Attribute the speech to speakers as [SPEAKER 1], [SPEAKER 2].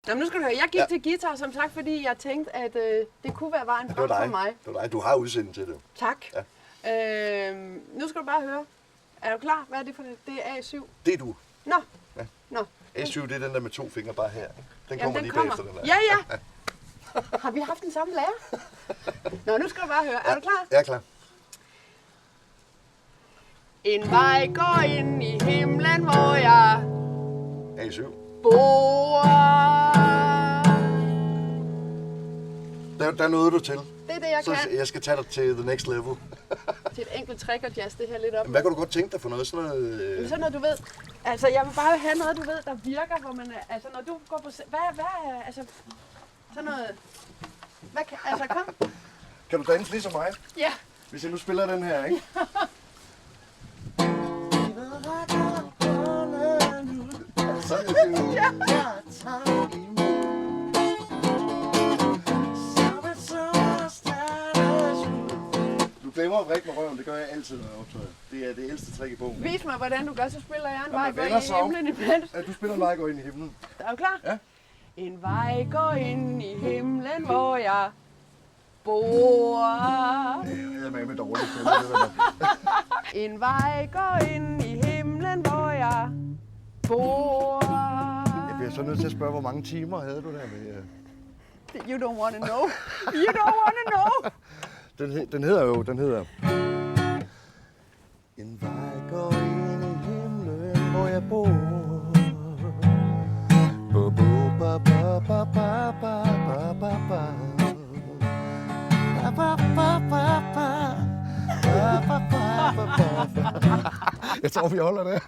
[SPEAKER 1] Nå, nu skal du høre. Jeg gik til guitar, som sagt, fordi jeg tænkte, at det kunne være vejen frem for mig.
[SPEAKER 2] Det var dig. Du har udsendt til det.
[SPEAKER 1] Tak.
[SPEAKER 2] Ja.
[SPEAKER 1] Nu skal du bare høre. Er du klar? Hvad er det for det? Det er A7.
[SPEAKER 2] Det er du.
[SPEAKER 1] Nå.
[SPEAKER 2] Ja.
[SPEAKER 1] Nå.
[SPEAKER 2] A7, det er den der med 2 fingre bare her. Den
[SPEAKER 1] Jamen,
[SPEAKER 2] kommer lige bagefter den der.
[SPEAKER 1] Ja, ja. Har vi haft den samme lærer? Nå, nu skal du bare høre. Er du klar?
[SPEAKER 2] Jeg er klar.
[SPEAKER 1] En vej går ind i himlen, hvor jeg
[SPEAKER 2] A7.
[SPEAKER 1] bor.
[SPEAKER 2] Der nåede du til.
[SPEAKER 1] Det er det, jeg
[SPEAKER 2] Så
[SPEAKER 1] kan.
[SPEAKER 2] jeg skal tage dig til the next level.
[SPEAKER 1] Til et enkelt trick og jazz det her lidt op.
[SPEAKER 2] Men hvad kan du godt tænke dig for noget? Sådan noget...
[SPEAKER 1] Jamen, sådan noget, du ved. Altså, jeg vil bare have noget, du ved, der virker, hvor man er, altså, når du går på... Hvad er, altså, sådan noget... Hvad kan, altså, kom.
[SPEAKER 2] Kan du danse ligesom mig?
[SPEAKER 1] Ja.
[SPEAKER 2] Hvis jeg nu spiller den her, ikke? Sådan er det.
[SPEAKER 1] Ja.
[SPEAKER 2] Du glemmer at vrikke med røven, det gør jeg altid, når jeg optræder. Det er det ældste trick i bogen.
[SPEAKER 1] Vis mig, hvordan du gør, så spiller jeg en
[SPEAKER 2] Nå,
[SPEAKER 1] vej
[SPEAKER 2] men
[SPEAKER 1] går
[SPEAKER 2] venner
[SPEAKER 1] ind i
[SPEAKER 2] så.
[SPEAKER 1] himlen imens.
[SPEAKER 2] Ja, du spiller en vej går ind i himlen.
[SPEAKER 1] Er du klar?
[SPEAKER 2] Ja.
[SPEAKER 1] En vej går ind i himlen, hvor jeg bor.
[SPEAKER 2] Jeg er med dårligt. Det der.
[SPEAKER 1] En vej går ind i himlen, hvor jeg bor.
[SPEAKER 2] Jeg bliver så nødt til at spørge, hvor mange timer havde du der med...
[SPEAKER 1] You don't wanna know. You don't wanna know.
[SPEAKER 2] Den hedder... En vej går ind i himlen, hvor jeg bor. Bo, bo, ba, ba, ba, ba, ba, ba, ba, ba. Ba, ba, ba, ba, ba. Ba, ba, ba, ba, ba. Jeg tror, vi holder det.